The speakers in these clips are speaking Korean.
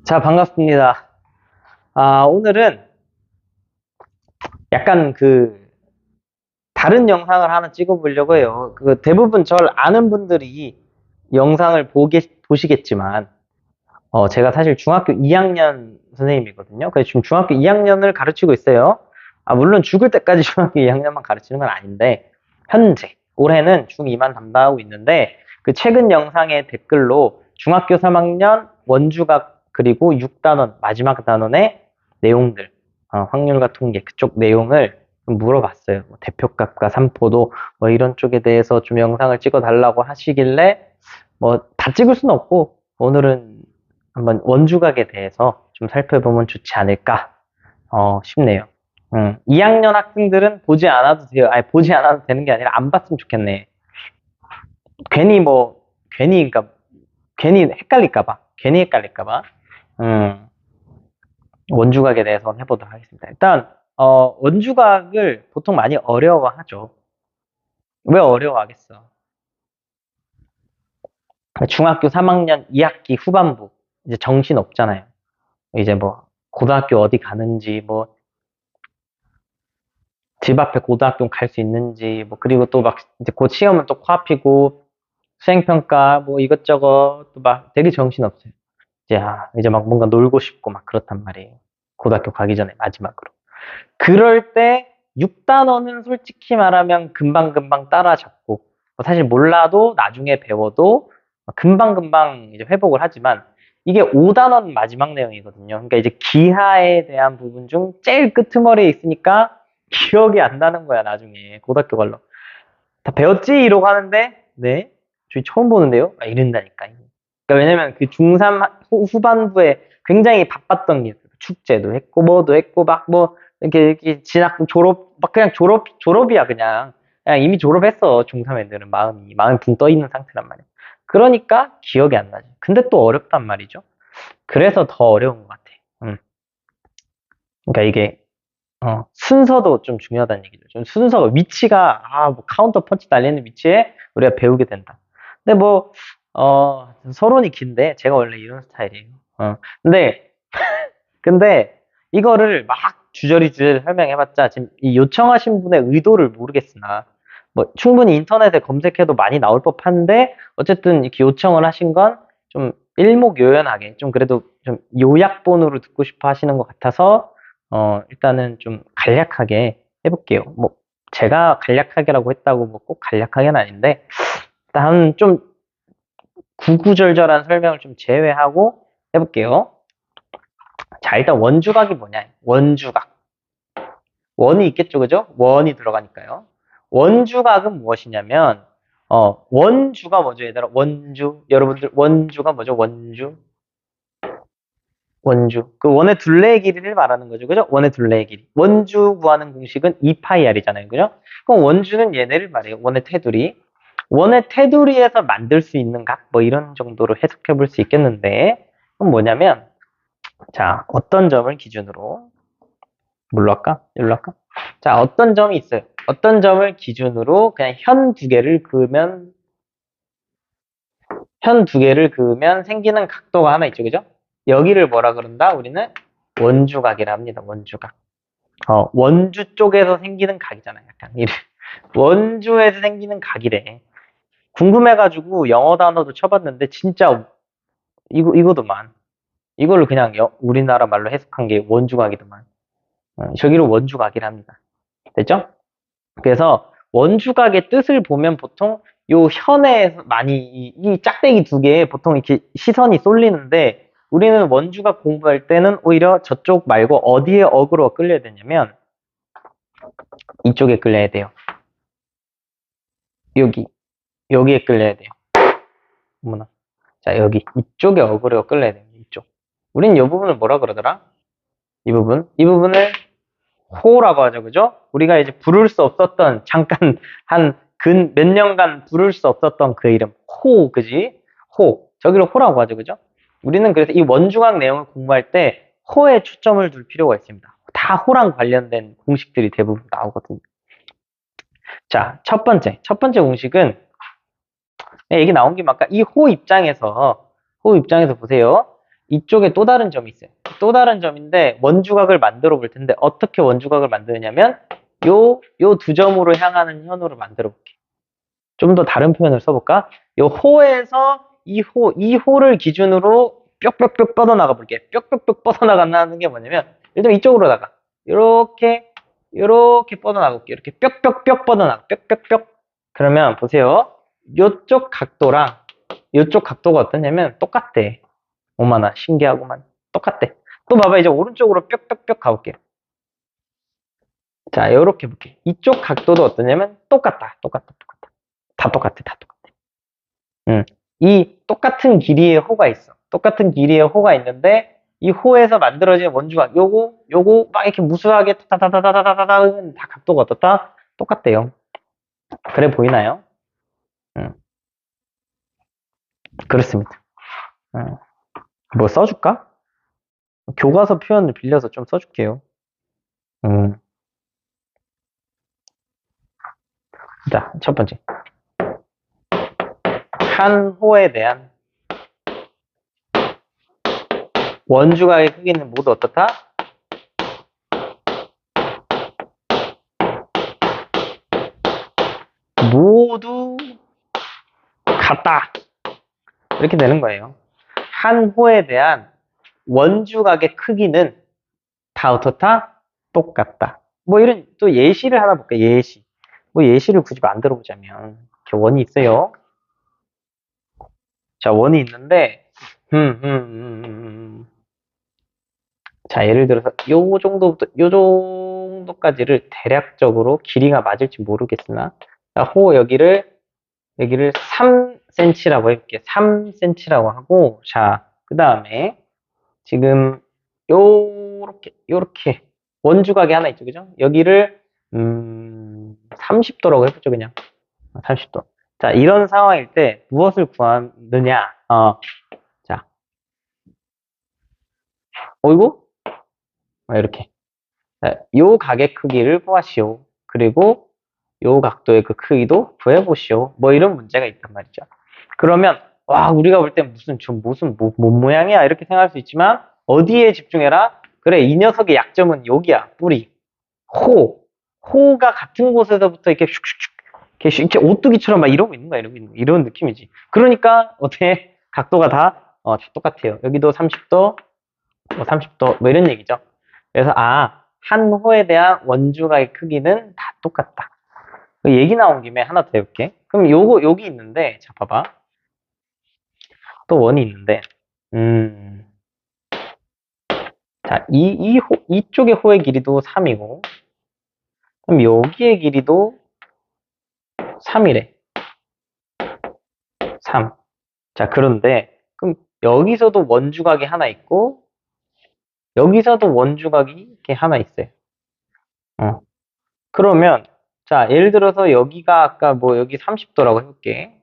자, 반갑습니다. 오늘은 약간 다른 영상을 하나 찍어보려고 해요. 대부분 절 아는 분들이 영상을 보시겠지만, 제가 사실 중학교 2학년 선생님이거든요. 그래서 지금 중학교 2학년을 가르치고 있어요. 물론 죽을 때까지 중학교 2학년만 가르치는 건 아닌데, 현재, 올해는 중2만 담당하고 있는데, 그 최근 영상의 댓글로 중학교 3학년 원주각 그리고 6단원, 마지막 단원의 내용들, 확률과 통계, 그쪽 내용을 좀 물어봤어요. 뭐 대표값과 삼포도, 뭐 이런 쪽에 대해서 좀 영상을 찍어 달라고 하시길래, 뭐 다 찍을 수는 없고, 오늘은 한번 원주각에 대해서 좀 살펴보면 좋지 않을까 싶네요. 2학년 학생들은 보지 않아도 돼요. 아니, 보지 않아도 되는 게 아니라 안 봤으면 좋겠네. 괜히 뭐, 그러니까 괜히 헷갈릴까봐. 원주각에 대해서 해보도록 하겠습니다. 일단, 원주각을 보통 많이 어려워하죠. 왜 어려워하겠어? 중학교 3학년 2학기 후반부, 이제 정신 없잖아요. 이제 뭐, 고등학교 어디 가는지, 뭐, 집 앞에 고등학교 갈 수 있는지, 뭐, 그리고 또 막, 이제 곧 시험은 또 코앞이고, 수행평가, 뭐, 이것저것, 또 막 되게 정신없어요. 이제 막 뭔가 놀고 싶고 막 그렇단 말이에요. 고등학교 가기 전에 마지막으로. 그럴 때 6단원은 솔직히 말하면 금방금방 따라잡고, 사실 몰라도 나중에 배워도 금방금방 이제 회복을 하지만, 이게 5단원 마지막 내용이거든요. 그러니까 이제 기하에 대한 부분 중 제일 끄트머리에 있으니까 기억이 안 나는 거야, 나중에. 고등학교 갈로. 다 배웠지? 이러고 하는데, 네. 저희 처음 보는데요? 이런다니까. 그러니까 왜냐면 그 중3 후반부에 굉장히 바빴던 게 있어요. 축제도 했고, 뭐도 했고, 막 뭐, 이렇게 진학, 졸업, 막 그냥 졸업이야, 그냥. 그냥 이미 졸업했어, 중3 애들은 마음이 붕 떠 있는 상태란 말이야. 그러니까 기억이 안 나지. 근데 또 어렵단 말이죠. 그래서 더 어려운 것 같아. 음. 그러니까 이게, 순서도 좀 중요하다는 얘기죠. 좀 순서가, 위치가, 뭐 카운터 펀치 날리는 위치에 우리가 배우게 된다. 근데 뭐, 서론이 긴데, 제가 원래 이런 스타일이에요. 근데, 근데, 이거를 막 주저리 설명해봤자, 지금 이 요청하신 분의 의도를 모르겠으나, 뭐, 충분히 인터넷에 검색해도 많이 나올 법한데, 어쨌든 이렇게 요청을 하신 건 좀 일목요연하게, 좀 그래도 좀 요약본으로 듣고 싶어 하시는 것 같아서, 일단은 좀 간략하게 해볼게요. 뭐, 제가 간략하게라고 했다고 뭐 꼭 간략하게는 아닌데, 일단 좀 구구절절한 설명을 좀 제외하고 해볼게요. 자, 일단 원주각이 뭐냐? 원주각. 원이 있겠죠, 그죠? 원이 들어가니까요. 원주각은 무엇이냐면, 원주가 뭐죠, 얘들아? 원주. 여러분들, 원주가 뭐죠? 원주. 원주. 그 원의 둘레의 길이를 말하는 거죠. 그죠? 원의 둘레의 길이. 원주 구하는 공식은 2파이r이잖아요. 그죠? 그럼 원주는 얘네를 말해요. 원의 테두리. 원의 테두리에서 만들 수 있는 각, 뭐 이런 정도로 해석해 볼 수 있겠는데, 그럼 뭐냐면, 자, 어떤 점을 기준으로, 뭘로 할까? 여기로 할까? 자, 어떤 점이 있어요. 어떤 점을 기준으로 그냥 현 두 개를 그으면 생기는 각도가 하나 있죠. 그죠? 여기를 뭐라 그런다? 우리는 원주각이라 합니다. 원주각. 원주 쪽에서 생기는 각이잖아요. 약간 원주에서 생기는 각이래. 궁금해가지고 영어 단어도 쳐봤는데 진짜 이거더만. 이걸로 그냥 우리나라 말로 해석한 게 원주각이더만. 저기로 원주각이랍니다. 됐죠? 그래서 원주각의 뜻을 보면 보통 요 현에 많이 이 짝대기 두 개에 보통 이렇게 시선이 쏠리는데, 우리는 원주각 공부할 때는 오히려 저쪽 말고 어디에 어그로 끌려야 되냐면 이쪽에 끌려야 돼요. 여기에 끌려야 돼요. 어머나. 자, 여기 이쪽에 어그로 끌려야 돼요. 이쪽. 우린 이 부분을 뭐라 그러더라? 이 부분을 호라고 하죠. 그죠? 우리가 이제 부를 수 없었던, 잠깐 몇 년간 부를 수 없었던 그 이름 호. 그지? 호. 저기를 호라고 하죠. 그죠? 우리는 그래서 이 원주각 내용을 공부할 때 호에 초점을 둘 필요가 있습니다. 다 호랑 관련된 공식들이 대부분 나오거든요. 자, 첫 번째 공식은, 얘기 나온 김에 아까 이 호 입장에서 보세요. 이쪽에 또 다른 점이 있어요. 또 다른 점인데 원주각을 만들어 볼 텐데 어떻게 원주각을 만드느냐면 요 두 점으로 향하는 현호를 만들어 볼게. 좀 더 다른 표현을 써볼까? 요 호에서 이 호를 기준으로 뾱뾱뾱 뻗어나가 볼게. 뾱뾱뾱 뻗어나간다는 게 뭐냐면 일단 이쪽으로다가 요렇게 뻗어나가 볼게. 이렇게 뾱뾱뾱 뻗어나가. 뾱뾱뾱. 그러면 보세요. 요쪽 각도랑 요쪽 각도가 어떠냐면 똑같대. 오마나 신기하구만. 똑같대. 또 봐봐. 이제 오른쪽으로 뾱뾱뾱 가볼게. 자, 요렇게 볼게. 이쪽 각도도 어떠냐면 똑같다. 다 똑같아. 이 똑같은 길이의 호가 있어. 똑같은 길이의 호가 있는데 이 호에서 만들어진 원주각 요거 막 이렇게 무수하게 타타타타타타타 다 각도가 어떻다? 똑같대요. 그래 보이나요? 그렇습니다. 뭐 써줄까? 교과서 표현을 빌려서 좀 써줄게요. 자, 첫 번째. 한 호에 대한 원주각의 크기는 모두 어떻다? 모두 같다. 이렇게 되는 거예요. 한 호에 대한 원주각의 크기는 다 어떻다? 똑같다. 뭐 이런 또 예시를 하나 볼게요. 예시. 뭐 예시를 굳이 만들어 보자면 이렇게 원이 있어요. 자, 원이 있는데 자, 예를 들어서 요 정도부터 요 정도까지를 대략적으로 길이가 맞을지 모르겠으나 자, 호 여기를 3cm라고 해볼게요. 3cm라고 하고 자, 그 다음에 지금 요렇게 원주각이 하나 있죠. 그죠? 여기를 30도라고 해보죠. 그냥 30도. 자, 이런 상황일 때 무엇을 구하느냐? 자, 어이구? 이렇게. 자, 요 각의 크기를 구하시오. 그리고 요 각도의 그 크기도 구해보시오. 뭐 이런 문제가 있단 말이죠. 그러면 와, 우리가 볼 때 무슨 뭔 모양이야 이렇게 생각할 수 있지만 어디에 집중해라? 그래, 이 녀석의 약점은 여기야. 뿌리. 호가 같은 곳에서부터 이렇게 슉슉슉 이렇게 오뚜기처럼 막 이러고 있는 거야. 이런 느낌이지. 그러니까 어떻게 각도가 다 똑같아요. 여기도 30도, 30도 뭐 이런 얘기죠. 그래서 한 호에 대한 원주각의 크기는 다 똑같다. 얘기 나온 김에 하나 더 해볼게. 그럼 여기 있는데, 자, 봐봐. 또 원이 있는데, 자, 이쪽의 호의 길이도 3이고, 그럼 여기의 길이도 3이래. 3. 자, 그런데, 그럼 여기서도 원주각이 하나 있고, 여기서도 원주각이 이렇게 하나 있어요. 그러면, 자, 예를 들어서 여기가 아까 뭐 여기 30도라고 해볼게.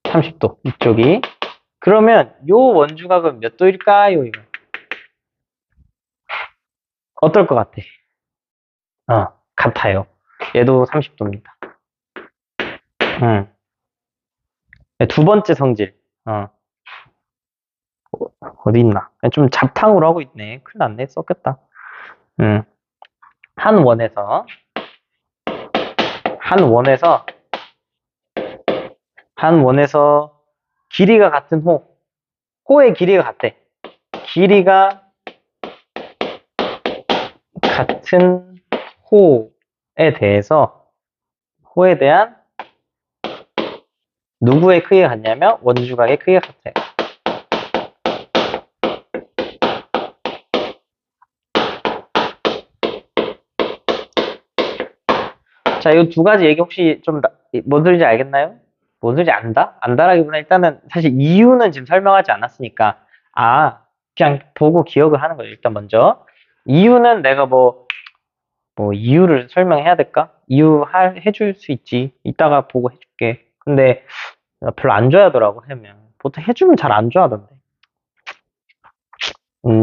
30도, 이쪽이. 그러면 요 원주각은 몇 도일까요? 이거. 어떨 것 같아? 같아요. 얘도 30도입니다. 두 번째 성질. 어디 있나? 좀 잡탕으로 하고 있네. 큰일 났네. 썩겠다. 한 원에서 길이가 같은 호의 길이가 같대. 길이가 같은 호에 대한 누구의 크기가 같냐면 원주각의 크기가 같아요. 자, 이 두 가지 얘기 혹시 좀 뭔 소리인지 알겠나요? 뭔 소리인지 안다? 안다라기보다 일단은 사실 이유는 지금 설명하지 않았으니까 그냥 보고 기억을 하는 거예요. 일단 먼저 이유는 내가 뭐 이유를 설명해야 될까? 이유 해줄 수 있지. 이따가 보고 해줄게. 근데 별로 안 좋아하더라고 하면 보통 해주면 잘 안 좋아하던데.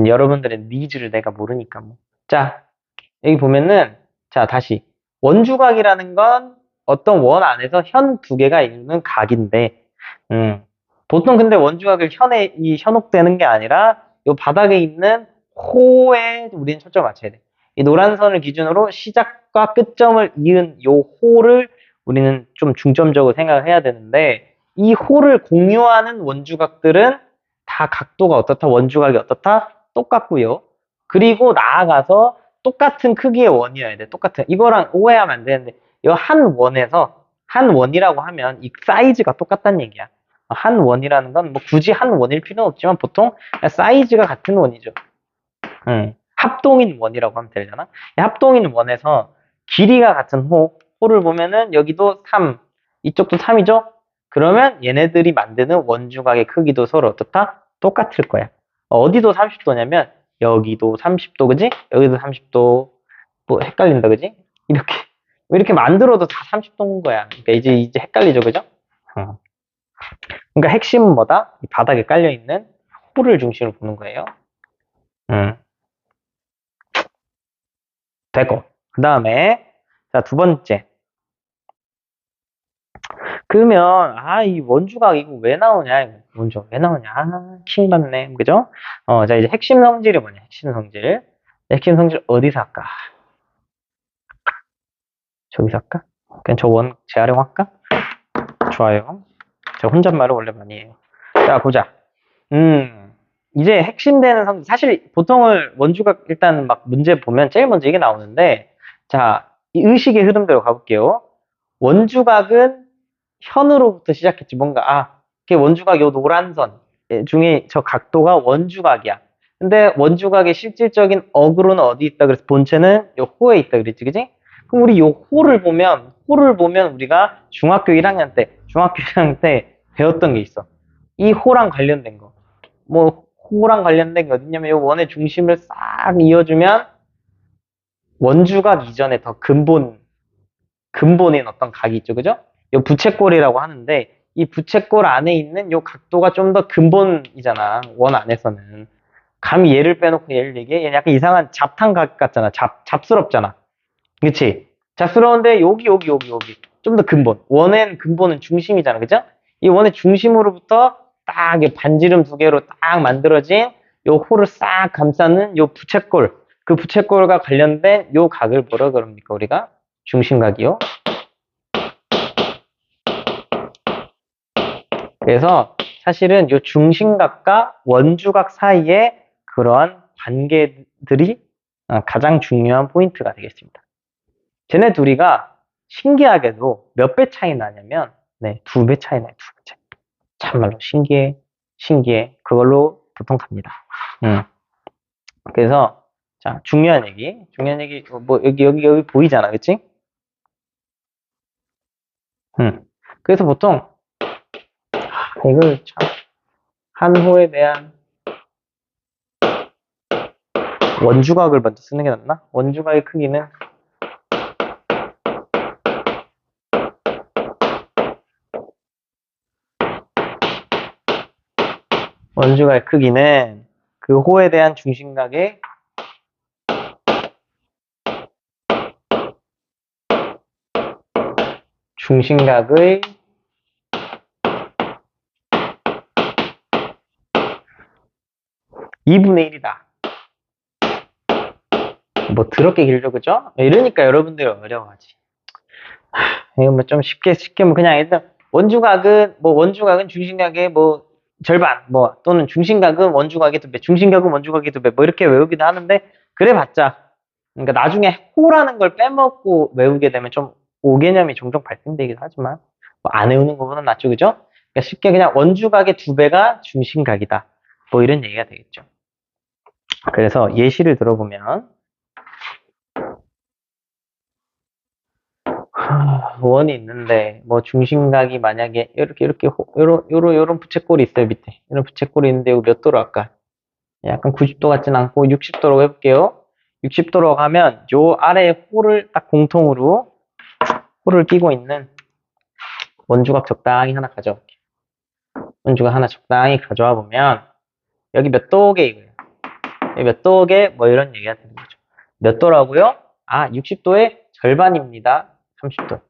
여러분들의 니즈를 내가 모르니까 뭐. 자, 여기 보면은 자, 다시 원주각이라는 건 어떤 원 안에서 현 두 개가 이루는 각인데 보통 근데 원주각을 현혹되는 게 아니라 요 바닥에 있는 호에 우리는 초점을 맞춰야 돼. 이 노란 선을 기준으로 시작과 끝점을 이은 요 호를 우리는 좀 중점적으로 생각을 해야 되는데 이 호를 공유하는 원주각들은 다 각도가 어떻다, 원주각이 어떻다 똑같고요. 그리고 나아가서 똑같은 크기의 원이어야 돼. 똑같은 이거랑 오해하면 안 되는데 이 한 원에서 한 원이라고 하면 이 사이즈가 똑같다는 얘기야. 한 원이라는 건 뭐 굳이 한 원일 필요는 없지만 보통 사이즈가 같은 원이죠. 합동인 원이라고 하면 되잖아. 이 합동인 원에서 길이가 같은 호를 보면은 여기도 3, 이쪽도 3이죠? 그러면 얘네들이 만드는 원주각의 크기도 서로 어떻다? 똑같을 거야. 어디도 30도냐면 여기도 30도, 그지? 여기도 30도. 뭐 헷갈린다, 그지? 이렇게 만들어도 다 30도인 거야. 그러니까 이제 헷갈리죠, 그죠? 어. 그러니까 핵심은 뭐다? 이 바닥에 깔려있는 호를 중심으로 보는 거예요. 되고. 그 다음에, 자, 두 번째. 그러면, 이 원주각 이거 왜 나오냐? 원주각 왜 나오냐? 킹받네. 그죠? 자, 이제 핵심 성질이 뭐냐? 핵심 성질. 핵심 성질 어디서 할까? 저기서 할까? 그냥 저 원 재활용할까? 좋아요. 제가 혼잣말을 원래 많이 해요. 자, 보자. 이제 핵심되는 성질. 사실 보통을 원주각 일단 막 문제 보면 제일 먼저 이게 나오는데, 자, 이 의식의 흐름대로 가볼게요. 원주각은 현으로부터 시작했지. 뭔가, 이게 원주각 요 노란 선 중에 저 각도가 원주각이야. 근데 원주각의 실질적인 어그로는 어디 있다? 그래서 본체는 요 호에 있다. 그랬지, 그지? 그럼 우리 요 호를 보면 우리가 중학교 1학년 때 배웠던 게 있어. 이 호랑 관련된 거. 뭐, 호랑 관련된 게 어딨냐면 요 원의 중심을 싹 이어주면 원주각 이전에 더 근본인 어떤 각이 있죠. 그죠? 요 부채꼴이라고 하는데 이 부채꼴 안에 있는 요 각도가 좀 더 근본이잖아. 원 안에서는. 감히 얘를 빼놓고 얘를 얘기해? 얘는 약간 이상한 잡탕각 같잖아. 잡스럽잖아. 그치? 잡스러운데 여기. 좀 더 근본. 원의 근본은 중심이잖아. 그죠? 이 원의 중심으로부터 딱 반지름 두 개로 딱 만들어진 요 호를 싹 감싸는 요 부채꼴. 그 부채꼴과 관련된 요 각을 뭐라 그럽니까? 우리가? 중심각이요. 그래서 사실은 이 중심각과 원주각 사이에 그러한 관계들이 가장 중요한 포인트가 되겠습니다. 쟤네 둘이가 신기하게도 몇 배 차이 나냐면, 네, 2배 차이 나요, 2배 차이. 참말로 신기해. 그걸로 보통 갑니다. 그래서, 자, 중요한 얘기, 뭐, 여기 보이잖아, 그치? 그래서 보통, 이걸 참, 한호에 대한 원주각을 먼저 쓰는 게 낫나? 원주각의 크기는 그 호에 대한 중심각의 중심각의 2분의 1이다. 뭐 더럽게 길죠, 그죠? 이러니까 여러분들이 어려워하지. 이거 뭐 좀 쉽게 뭐 그냥 일단 원주각은 중심각의 뭐 절반 뭐 또는 중심각은 원주각의 2배, 중심각은 원주각의 2배 뭐 이렇게 외우기도 하는데 그래봤자 그러니까 나중에 호라는 걸 빼먹고 외우게 되면 좀 오개념이 종종 발생되기도 하지만 뭐안 외우는 것보다 낫죠, 그죠? 그러니까 쉽게 그냥 원주각의 2배가 중심각이다. 뭐 이런 얘기가 되겠죠. 그래서 예시를 들어보면 원이 있는데 뭐 중심각이 만약에 이렇게 요런 부채꼴이 있어요. 밑에 이런 부채꼴이 있는데 이거 몇 도로 할까? 약간 90도 같진 않고 60도로 해볼게요. 60도로 가면 요 아래에 호를 딱 공통으로 호를 끼고 있는 원주각 적당히 하나 가져올게요. 원주각 하나 적당히 가져와 보면 여기 몇 도게 이거예요. 여기 몇 도게 뭐 이런 얘기가 되는 거죠. 몇 도라고요? 60도의 절반입니다. 30도.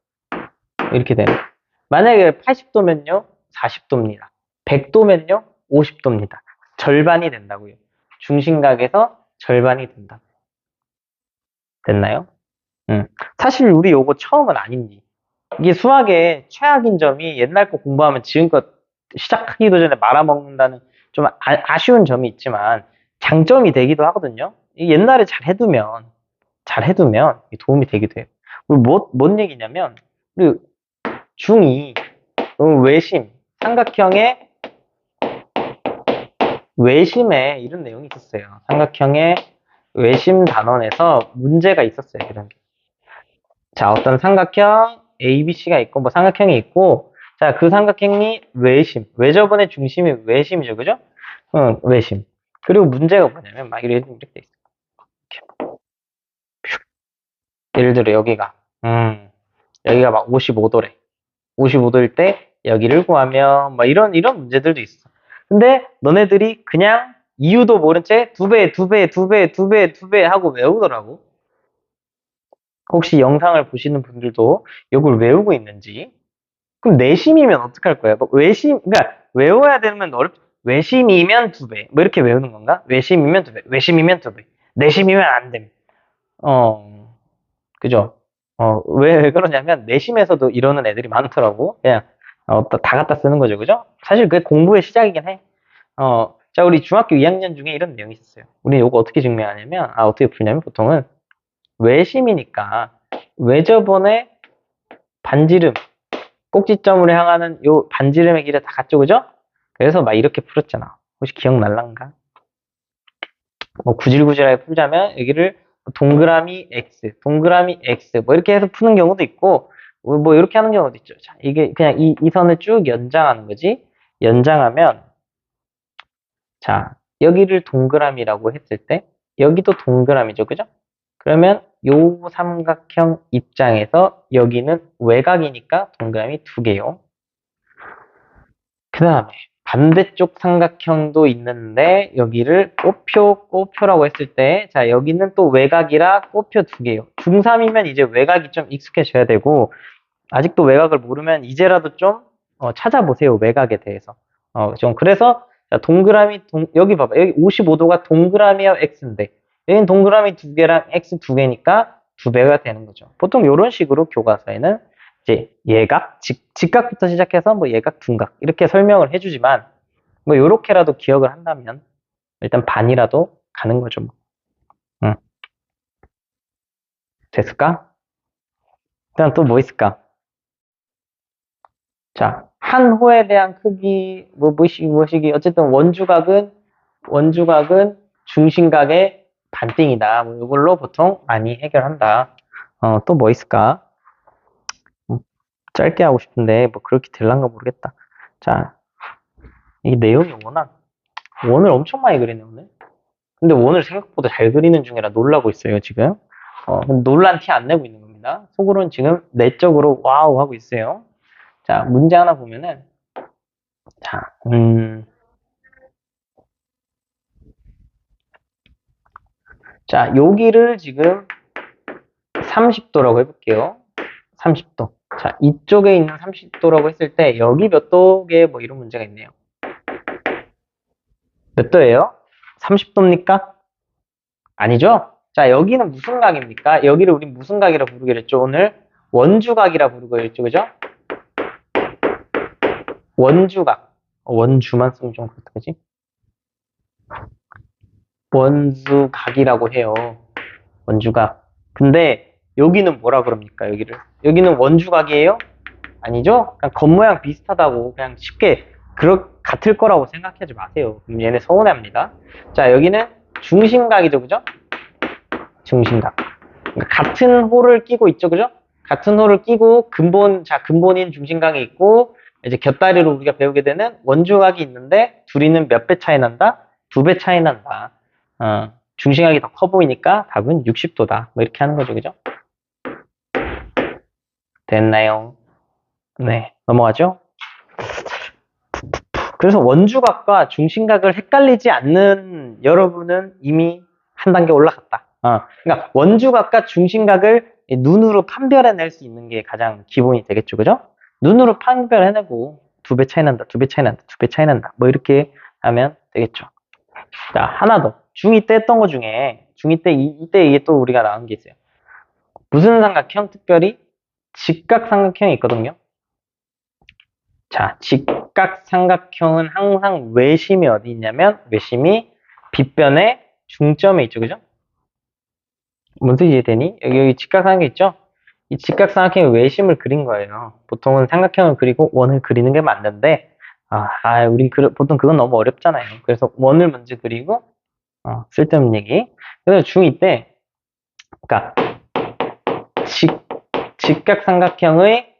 이렇게 되는. 만약에 80도면요, 40도입니다. 100도면요? 50도입니다. 절반이 된다고요. 중심각에서 절반이 된다. 됐나요? 사실 우리 요거 처음은 아닌지. 이게 수학의 최악인 점이 옛날 거 공부하면 지금껏 시작하기도 전에 말아먹는다는 좀 아쉬운 점이 있지만 장점이 되기도 하거든요. 옛날에 잘 해두면 도움이 되기도 해요. 우리 뭔 얘기냐면, 우리 중2, 외심, 삼각형의 외심에 이런 내용이 있었어요. 삼각형의 외심 단원에서 문제가 있었어요. 이런 게. 자, 어떤 삼각형 ABC가 있고, 뭐 삼각형이 있고, 자, 그 삼각형이 외심, 외접원의 중심이 외심이죠, 그죠? 외심. 그리고 문제가 뭐냐면, 막 이렇게 돼 있어요. 예를 들어, 여기가 막 55도래. 55도일 때, 여기를 구하면, 막 이런 문제들도 있어. 근데, 너네들이 그냥 이유도 모른 채 2배, 2배, 2배, 2배, 2배 하고 외우더라고. 혹시 영상을 보시는 분들도 이걸 외우고 있는지. 그럼 내심이면 어떡할 거야? 뭐 그러니까 외워야 되면 외심이면 2배. 뭐 이렇게 외우는 건가? 외심이면 2배. 외심이면 2배. 내심이면 안 됨. 그죠? 왜 그러냐면 내심에서도 이러는 애들이 많더라고. 그냥 다 갖다 쓰는 거죠. 그죠? 사실 그게 공부의 시작이긴 해. 자, 우리 중학교 2학년 중에 이런 내용이 있었어요. 우리 이거 어떻게 증명하냐면, 어떻게 풀냐면 보통은 외심이니까 외접원의 반지름, 꼭지점으로 향하는 요 반지름의 길이 다 같죠, 그죠? 그래서 막 이렇게 풀었잖아. 혹시 기억날란가? 뭐 구질구질하게 풀자면 여기를 동그라미 x, 동그라미 x 뭐 이렇게 해서 푸는 경우도 있고 뭐 이렇게 하는 경우도 있죠. 자, 이게 그냥 이 선을 쭉 연장하는 거지. 연장하면 자, 여기를 동그라미라고 했을 때 여기도 동그라미죠, 그죠? 그러면 요 삼각형 입장에서 여기는 외곽이니까 동그라미 2개요. 그 다음에 반대쪽 삼각형도 있는데 여기를 꼬표라고 했을 때 자, 여기는 또 외곽이라 꼬표 2개요. 중3이면 이제 외곽이 좀 익숙해져야 되고 아직도 외곽을 모르면 이제라도 좀 찾아보세요. 외곽에 대해서. 좀 그래서 자, 여기 봐봐. 여기 55도가 동그라미와 x인데 여기는 동그라미 2개랑 x 2개니까 2배가 되는 거죠. 보통 이런 식으로 교과서에는 이제 예각, 직각부터 시작해서 뭐 예각, 둔각 이렇게 설명을 해주지만 뭐 요렇게라도 기억을 한다면 일단 반이라도 가는 거죠. 뭐. 응. 됐을까? 일단 또 뭐 있을까? 자, 한 호에 대한 크기, 무엇이기, 어쨌든 원주각은 중심각의 반띵이다. 뭐 이걸로 보통 많이 해결한다. 또 뭐 있을까? 짧게 하고 싶은데, 뭐 그렇게 될란가 모르겠다. 자, 이 내용이 원을 엄청 많이 그리네, 오늘. 근데 원을 생각보다 잘 그리는 중이라 놀라고 있어요, 지금. 놀란 티 안 내고 있는 겁니다. 속으로는 지금 내적으로 와우 하고 있어요. 자, 문제 하나 보면은, 자, 자, 여기를 지금 30도라고 해볼게요. 30도. 자, 이쪽에 있는 30도라고 했을 때, 여기 몇 도게 뭐 이런 문제가 있네요. 몇 도예요? 30도입니까? 아니죠? 자, 여기는 무슨 각입니까? 여기를 우리 무슨 각이라 부르기로 했죠, 오늘? 원주각이라 부르기로 했죠, 그죠? 원주각. 원주만 쓰면 좀 그렇다, 그지? 원주각이라고 해요. 원주각. 근데 여기는 뭐라 그럽니까, 여기를? 여기는 원주각이에요? 아니죠? 그냥 겉모양 비슷하다고 그냥 쉽게 같을 거라고 생각하지 마세요. 그럼 얘네 서운해합니다. 자, 여기는 중심각이죠, 그죠? 중심각. 그러니까 같은 홀을 끼고 있죠, 그죠? 같은 홀을 끼고 근본인 중심각이 있고 이제 곁다리로 우리가 배우게 되는 원주각이 있는데 둘이는 몇 배 차이 난다? 2배 차이 난다. 중심각이 더 커 보이니까 답은 60도다. 뭐 이렇게 하는 거죠, 그죠? 됐나요? 네, 넘어가죠? 그래서 원주각과 중심각을 헷갈리지 않는 여러분은 이미 한 단계 올라갔다. 그러니까 원주각과 중심각을 눈으로 판별해낼 수 있는 게 가장 기본이 되겠죠, 그죠? 눈으로 판별해내고 두 배 차이 난다, 두 배 차이 난다, 두 배 차이 난다. 뭐 이렇게 하면 되겠죠. 자, 하나 더. 중2 때 했던 거 중에, 중2 때, 이때 이게 또 우리가 나온 게 있어요. 무슨 삼각형? 특별히 직각삼각형이 있거든요. 자, 직각삼각형은 항상 외심이 어디 있냐면, 외심이 빗변의 중점에 있죠, 그죠? 뭔지 이해되니? 여기 직각삼각형 있죠? 이 직각삼각형의 외심을 그린 거예요. 보통은 삼각형을 그리고 원을 그리는 게 맞는데, 우린 보통 그건 너무 어렵잖아요. 그래서 원을 먼저 그리고, 쓸데없는 얘기. 그래서 중2 때, 그러니까, 직각삼각형의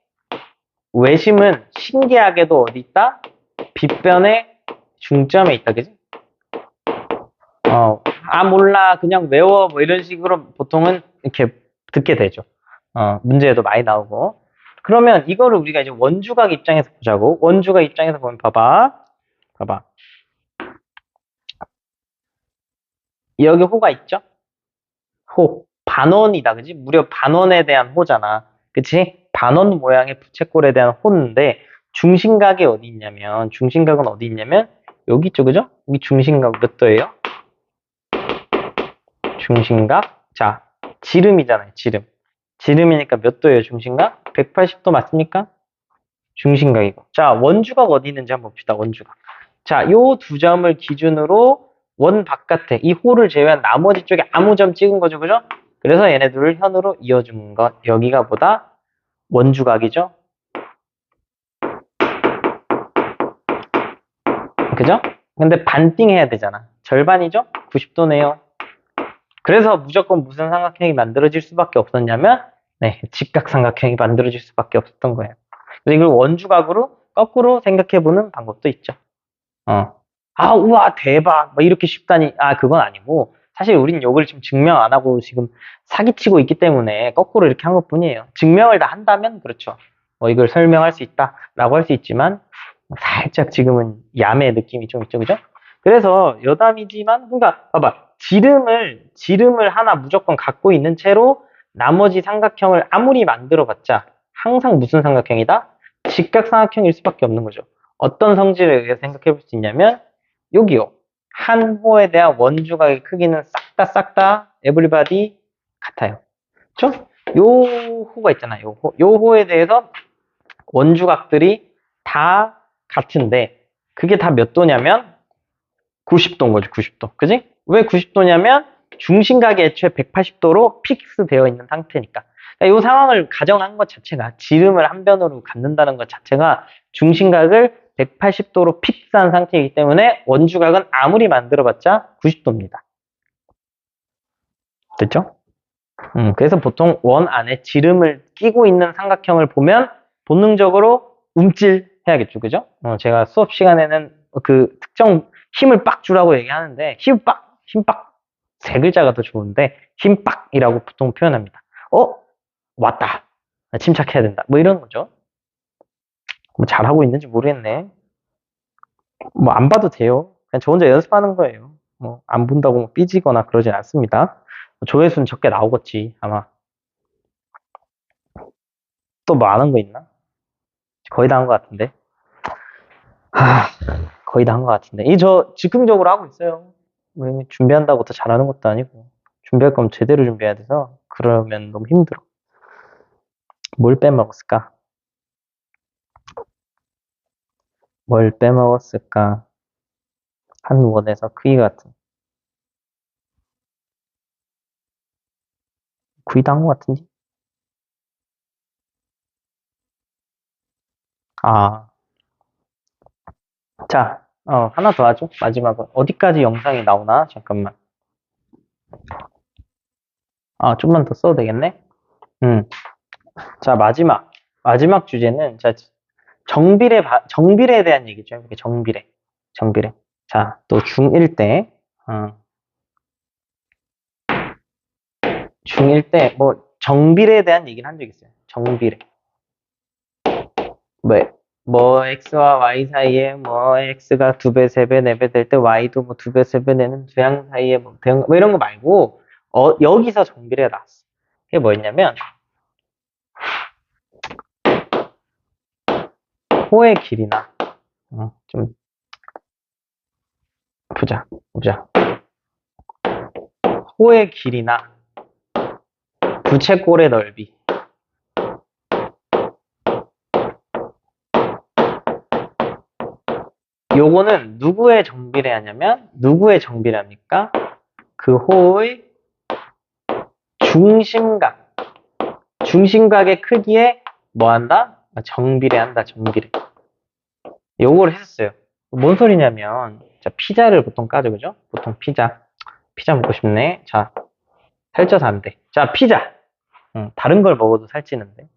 외심은 신기하게도 어디 있다? 빗변의 중점에 있다, 그지? 몰라, 그냥 외워, 뭐 이런 식으로 보통은 이렇게 듣게 되죠. 문제에도 많이 나오고. 그러면 이거를 우리가 이제 원주각 입장에서 보자고. 원주각 입장에서 보면 봐봐. 여기 호가 있죠? 호. 반원이다, 그지? 무려 반원에 대한 호잖아. 그치? 반원 모양의 부채꼴에 대한 호인데, 중심각이 어디 있냐면, 중심각은 어디 있냐면, 여기 있죠, 그죠? 여기 중심각 몇 도예요? 중심각. 자, 지름이잖아요, 지름. 지름이니까 몇 도예요, 중심각? 180도 맞습니까? 중심각이고. 자, 원주각 어디 있는지 한번 봅시다, 원주각. 자, 요 두 점을 기준으로 원 바깥에, 이 호를 제외한 나머지 쪽에 아무 점 찍은 거죠, 그죠? 그래서 얘네들을 현으로 이어준 것. 여기가 보다 원주각이죠? 그죠? 근데 반띵 해야 되잖아. 절반이죠? 90도네요. 그래서 무조건 무슨 삼각형이 만들어질 수밖에 없었냐면, 네, 직각삼각형이 만들어질 수밖에 없었던 거예요. 그래서 이걸 원주각으로 거꾸로 생각해보는 방법도 있죠. 우와, 대박. 뭐 이렇게 쉽다니. 그건 아니고, 사실 우린 이걸 지금 증명 안 하고 지금 사기치고 있기 때문에 거꾸로 이렇게 한 것 뿐이에요. 증명을 다 한다면, 그렇죠. 이걸 설명할 수 있다라고 할 수 있지만, 살짝 지금은 야매 느낌이 좀 있죠, 그죠? 그래서 여담이지만, 그러니까, 봐봐. 지름을 하나 무조건 갖고 있는 채로 나머지 삼각형을 아무리 만들어봤자 항상 무슨 삼각형이다? 직각삼각형일 수밖에 없는 거죠. 어떤 성질에 의해 생각해 볼 수 있냐면, 여기요. 한 호에 대한 원주각의 크기는 싹 다 에브리바디 같아요. 그렇죠? 요 호가 있잖아요. 요 호에 대해서 원주각들이 다 같은데 그게 다 몇 도냐면 90도인 거죠. 90도. 그지? 왜 90도냐면 중심각이 애초에 180도로 픽스 되어 있는 상태니까. 그러니까 이 상황을 가정한 것 자체가 지름을 한 변으로 갖는다는 것 자체가 중심각을 180도로 픽스한 상태이기 때문에 원주각은 아무리 만들어봤자 90도입니다. 됐죠? 그래서 보통 원 안에 지름을 끼고 있는 삼각형을 보면 본능적으로 움찔해야겠죠. 그죠? 제가 수업 시간에는 그 특정 힘을 빡 주라고 얘기하는데 힘 빡 세 글자가 더 좋은데 힘 빡이라고 보통 표현합니다. 왔다. 침착해야 된다. 뭐 이런 거죠. 뭐 잘하고 있는지 모르겠네. 뭐 안 봐도 돼요. 그냥 저 혼자 연습하는 거예요. 뭐 안 본다고 뭐 삐지거나 그러진 않습니다. 조회수는 적게 나오겠지 아마. 또 뭐 아는 거 있나? 거의 다 한 것 같은데. 거의 다 한 것 같은데. 저 즉흥적으로 하고 있어요. 왜 준비한다고 더 잘하는 것도 아니고. 준비할 거면 제대로 준비해야 돼서 그러면 너무 힘들어. 뭘 빼먹었을까? 뭘 빼먹었을까? 한 원에서 크기 같은. 거의 다 한 것 같은데? 자, 하나 더 하죠. 마지막은. 어디까지 영상이 나오나? 잠깐만. 좀만 더 써도 되겠네? 자, 마지막 주제는, 자, 정비례에 대한 얘기죠. 이렇게 정비례. 자, 또 중1 때, 중1 때, 뭐, 정비례에 대한 얘기를 한 적 있어요. 정비례. x와 y 사이에 x가 2배, 3배, 4배 될 때 y도 뭐 2배, 3배 내는 두양 사이에 뭐 이런 거 말고, 여기서 정비례가 나왔어. 그게 뭐였냐면, 호의 길이나 좀 보자. 호의 길이나 부채꼴의 넓이. 요거는 누구의 정비례하냐면 누구의 정비례합니까? 그 호의 중심각의 크기에 뭐 한다? 정비례한다. 정비례. 요거를 했었어요. 뭔 소리냐면 자, 피자를 보통 까죠, 그죠? 보통 피자 먹고 싶네. 자, 살쪄서 안 돼. 자, 피자. 다른 걸 먹어도 살찌는데.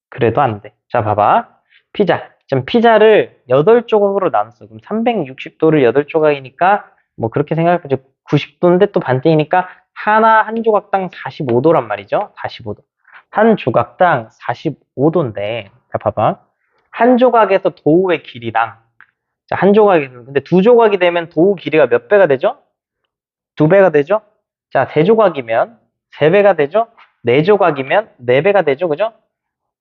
그래도 안 돼. 자, 봐봐. 피자. 지금 피자를 8조각으로 나눴어. 그럼 360도를 8조각이니까 뭐 그렇게 생각해보죠. 90도인데 또 반대이니까 한 조각당 45도란 말이죠. 45도. 한 조각당 45도인데 자, 봐봐. 한 조각에서 도우의 길이랑 자, 한 조각에서 근데 두 조각이 되면 도우 길이가 몇 배가 되죠? 2배가 되죠? 자, 세 조각이면 3배가 되죠? 네 조각이면 4배가 되죠? 그죠?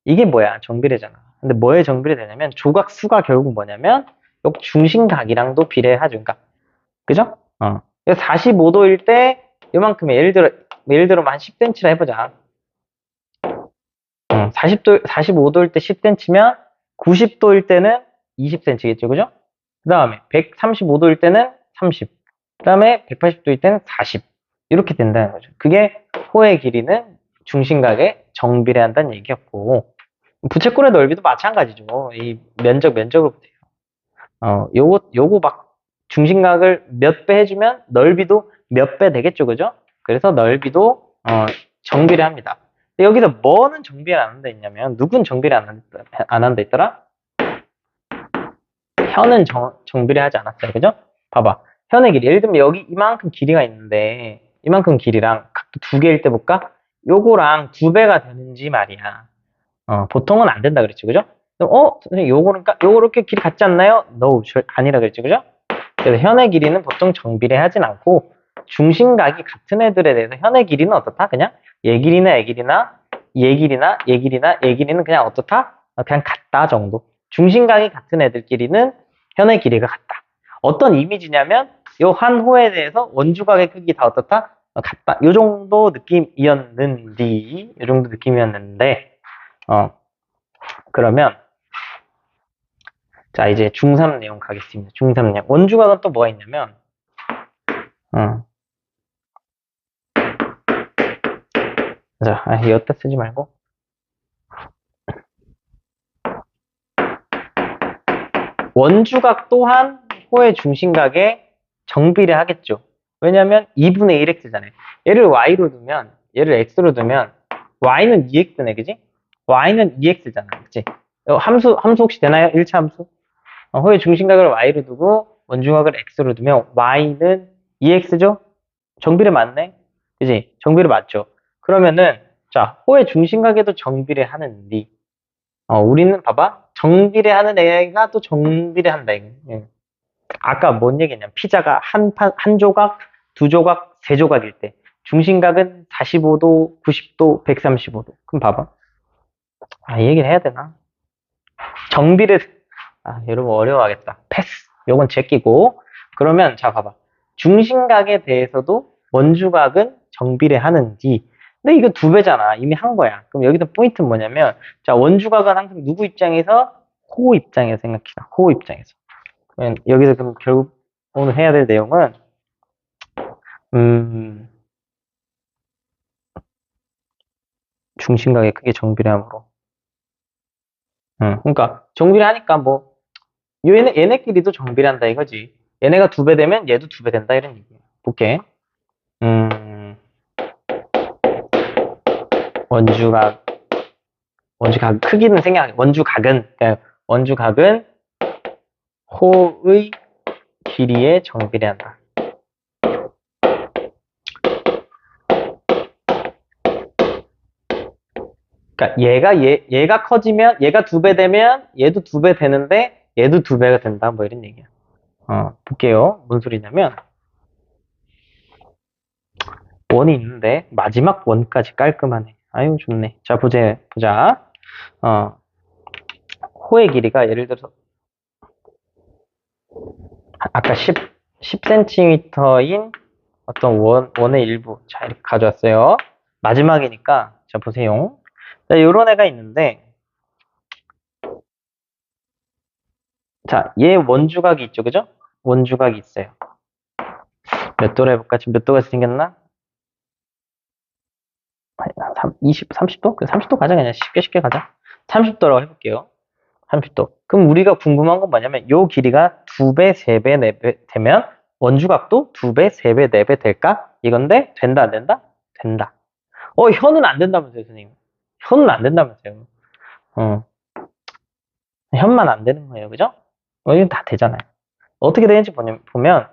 이게 뭐야? 정비례잖아. 근데 뭐에 정비례 되냐면 조각 수가 결국 뭐냐면 요 중심각이랑도 비례하죠. 그러니까 그죠? 45도일 때 요만큼의 예를 들어 한 10cm라 해보자. 45도일 때 10cm면 90도일 때는 20cm겠죠. 그죠? 그 다음에 135도일 때는 30. 그 다음에 180도일 때는 40. 이렇게 된다는 거죠. 그게 호의 길이는 중심각에 정비례한다는 얘기였고 부채꼴의 넓이도 마찬가지죠. 이 면적으로 돼요. 요거 막 중심각을 몇 배 해주면 넓이도 몇 배 되겠죠, 그죠? 그래서 넓이도 정비례합니다. 근데 여기서 뭐는 정비를 안 한다 했냐면 누군 정비를 안 한다 했더라? 현은 정비례하지 않았어요, 그죠? 봐봐, 현의 길이 예를 들면 여기 이만큼 길이가 있는데 이만큼 길이랑 각도 2개일 때 볼까? 요거랑 2배가 되는지 말이야. 보통은 안 된다 그랬죠, 그죠? 선생님, 요렇게 길이 같지 않나요? No, 아니라 그랬죠, 그죠? 그래서 현의 길이는 보통 정비례 하진 않고, 중심각이 같은 애들에 대해서 현의 길이는 어떻다? 그냥 얘 길이나 얘 길이나 얘 길이나 얘 길이나 얘 길이는 그냥 어떻다? 그냥 같다 정도. 중심각이 같은 애들끼리는 현의 길이가 같다. 어떤 이미지냐면, 요 한 호에 대해서 원주각의 크기 다 어떻다? 같다. 요 정도 느낌이었는데, 그러면 자 이제 중3 내용 가겠습니다. 중3 내용. 원주각은 또 뭐가 있냐면 자 여기다 쓰지 말고 원주각 또한 호의 중심각에 정비례 하겠죠. 왜냐면 2분의 1x잖아요. 얘를 y로 두면 얘를 x로 두면 y는 2x네, 그지? y는 2x잖아, 그치? 함수 혹시 되나요? 1차 함수? 호의 중심각을 y로 두고 원주각을 x로 두면 y는 2x죠? 정비례 맞네? 그지? 정비례 맞죠? 그러면은 자 호의 중심각에도 정비례 하는데 우리는 봐봐 정비례 하는 애가 또 정비례 한다. 예. 아까 뭔 얘기했냐면 피자가 한 조각, 두 조각, 세 조각일 때 중심각은 45도, 90도, 135도. 그럼 봐봐. 이 얘기를 해야 되나? 정비례 여러분 어려워하겠다. 패스. 요건 제끼고. 그러면 자 봐봐. 중심각에 대해서도 원주각은 정비례 하는지. 근데 이거 2배잖아. 이미 한 거야. 그럼 여기서 포인트는 뭐냐면 자 원주각은 항상 누구 입장에서? 호 입장에서 생각해라. 호 입장에서. 그러면 여기서 그럼 결국 오늘 해야 될 내용은 중심각의 크기 정비례함으로. 그러니까 정비례 하니까 뭐 얘네끼리도 정비례 한다 이거지. 얘네가 2배 되면 얘도 2배 된다 이런 얘기야. 볼게. 원주각 크기는 원주각은 호의 길이에 정비례한다. 그러니까 얘가 커지면 얘가 2배 되면 얘도 2배 되는데 얘도 2배가 된다 뭐 이런 얘기야. 볼게요. 뭔 소리냐면 원이 있는데 마지막 원까지 깔끔하네. 아유 좋네. 자 보자. 호의 길이가 예를 들어서 아까 10cm인 어떤 원의 일부. 자, 이렇게 가져왔어요. 마지막이니까, 자, 보세요. 자, 요런 애가 있는데, 자, 얘 원주각이 있죠, 그죠? 원주각이 있어요. 몇 도로 해볼까? 지금 몇 도가 생겼나? 30도? 그 30도 가자, 그냥 쉽게 가자. 30도라고 해볼게요. 30도. 그럼 우리가 궁금한 건 뭐냐면, 요 길이가 2배, 3배, 4배 되면, 원주각도 2배, 3배, 4배 될까? 이건데, 된다, 안 된다? 된다. 현은 안 된다면서요, 선생님. 현은 안 된다면서요. 어, 현만 안 되는 거예요, 그죠? 이건 다 되잖아요. 어떻게 되는지 보면,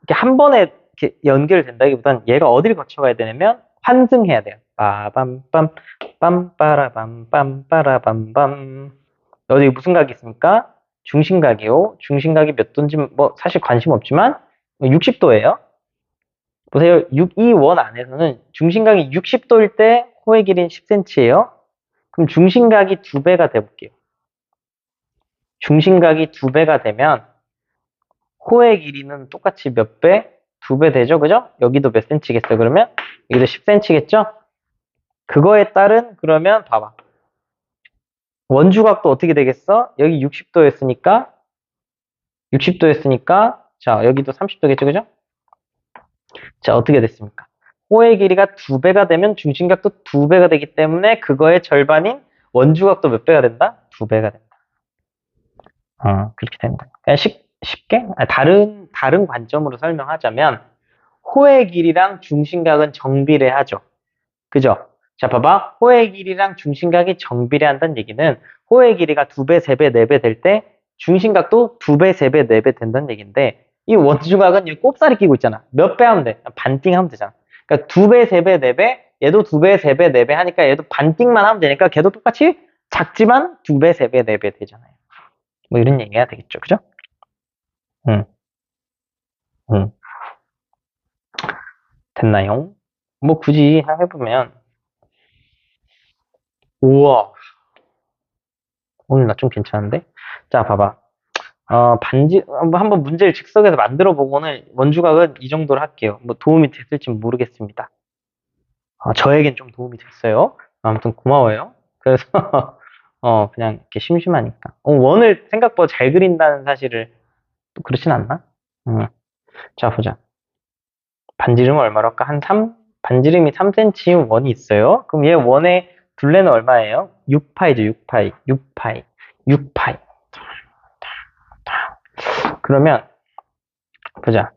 이렇게 한 번에 이렇게 연결된다기보단 얘가 어디를 거쳐가야 되냐면 환승해야 돼요. 빠밤빰 빰빠라밤 빰빠라밤밤. 어디 무슨 각이 있습니까? 중심각이요. 중심각이 몇 도인지 뭐 사실 관심 없지만 60도예요. 보세요. 이 원 안에서는 중심각이 60도일 때 호의 길이는 10cm예요. 그럼 중심각이 2배가 돼볼게요. 중심각이 2배가 되면 호의 길이는 똑같이 몇 배? 2배 되죠? 그죠? 여기도 몇 cm겠어요? 그러면 여기도 10cm겠죠? 그거에 따른 그러면 봐봐. 원주각도 어떻게 되겠어? 여기 60도였으니까 자 여기도 30도겠죠? 그죠? 자 어떻게 됐습니까? 호의 길이가 2배가 되면 중심각도 2배가 되기 때문에 그거의 절반인 원주각도 몇 배가 된다? 2배가 된다. 그렇게 된다. 그냥 쉽게? 다른 관점으로 설명하자면 호의 길이랑 중심각은 정비례하죠. 그죠? 자, 봐봐. 호의 길이랑 중심각이 정비례한다는 얘기는 호의 길이가 2배, 3배, 4배 될 때 중심각도 2배, 3배, 4배 된다는 얘기인데 이 원주각은 이 꼽살이 끼고 있잖아. 몇 배 하면 돼? 반띵 하면 되잖아. 그러니까 2배, 3배, 4배 얘도 2배, 3배, 4배 하니까 얘도 반띵만 하면 되니까 걔도 똑같이 작지만 2배, 3배, 4배 되잖아요. 뭐 이런 얘기가 되겠죠. 그죠? 응, 응. 됐나요? 뭐 굳이 해보면 우와 오늘 나 좀 괜찮은데? 자 봐봐 한번 문제를 즉석에서 만들어 보고는 원주각은 이 정도로 할게요. 뭐 도움이 됐을지 모르겠습니다. 저에겐 좀 도움이 됐어요. 아무튼 고마워요. 그래서 그냥 이렇게 심심하니까 원을 생각보다 잘 그린다는 사실을 또 그렇진 않나? 자 보자. 반지름 얼마로 할까? 반지름이 3cm 원이 있어요. 그럼 얘 원의 둘레는 얼마예요? 6파이죠, 6파이. 6파이. 6파이. 그러면, 보자.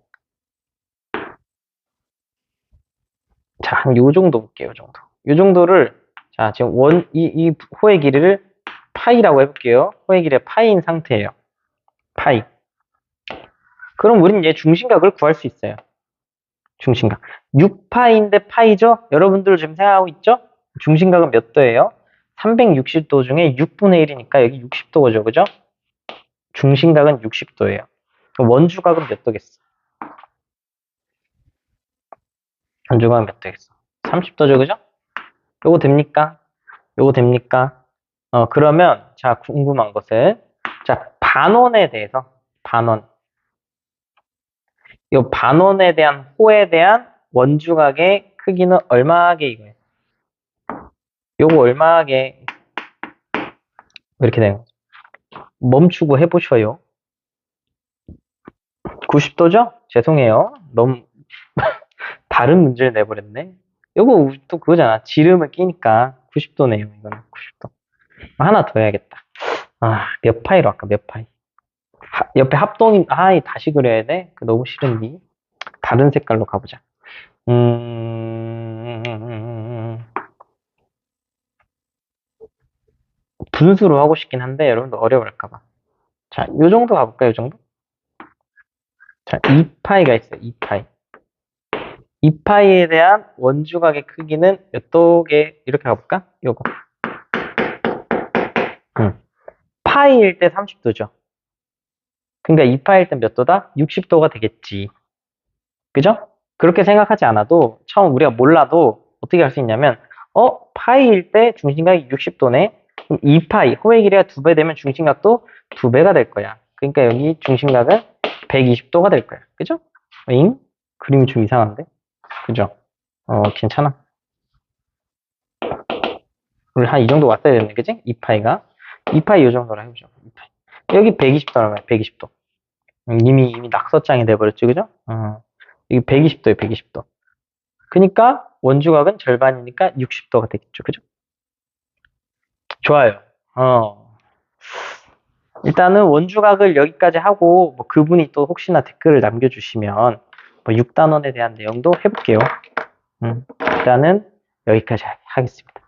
자, 한 요 정도 볼게요, 요 정도. 요 정도를, 자, 지금 이 호의 길이를 파이라고 해볼게요. 호의 길이가 파이인 상태예요. 파이. 그럼 우린 얘 중심각을 구할 수 있어요. 중심각. 6파이인데 파이죠? 여러분들 지금 생각하고 있죠? 중심각은 몇 도예요? 360도 중에 6분의 1이니까 여기 60도죠, 그죠? 중심각은 60도예요. 원주각은 몇 도겠어? 원주각은 몇 도겠어? 30도죠, 그죠? 요거 됩니까? 요거 됩니까? 그러면, 자, 궁금한 것은, 자, 반원에 대해서, 요 반원에 대한 호에 대한 원주각의 크기는 얼마게 이거예요? 요거 얼마게, 이렇게 되는 거죠. 멈추고 해보셔요. 90도죠? 죄송해요. 너무 다른 문제를 내버렸네. 요거 또 그거잖아. 지름을 끼니까 90도네요. 이거는 90도. 하나 더 해야겠다. 몇 파이로 할까? 몇 파이? 옆에 합동인, 다시 그려야 돼? 너무 싫은디. 다른 색깔로 가보자. 분수로 하고 싶긴 한데, 여러분들 어려울까봐. 자, 요 정도 가볼까요? 요 정도? 자, 2파이가 있어요. 2파이. 2파이에 대한 원주각의 크기는 몇 도게, 이렇게 가볼까? 요거. 파이일 때 30도죠. 그러니까 2파일 때 몇 도다? 60도가 되겠지. 그죠? 그렇게 생각하지 않아도 처음 우리가 몰라도 어떻게 할 수 있냐면 파이일 때 중심각이 60도네. 그럼 2파이 호의 길이가 2배 되면 중심각도 2배가 될 거야. 그러니까 여기 중심각은 120도가 될 거야. 그죠? 잉? 그림이 좀 이상한데? 그죠? 괜찮아. 우리 한 이 정도 왔어야 됐네, 그지? 2파이가. 2파이 이 정도로 해보죠. 2파이. 여기 120도란 말이야, 120도. 이미 낙서장이 돼버렸지, 그죠? 여기 120도에 120도. 그니까 원주각은 절반이니까 60도가 되겠죠, 그죠? 좋아요. 일단은 원주각을 여기까지 하고, 뭐 그분이 또 혹시나 댓글을 남겨주시면, 뭐 6단원에 대한 내용도 해볼게요. 일단은 여기까지 하겠습니다.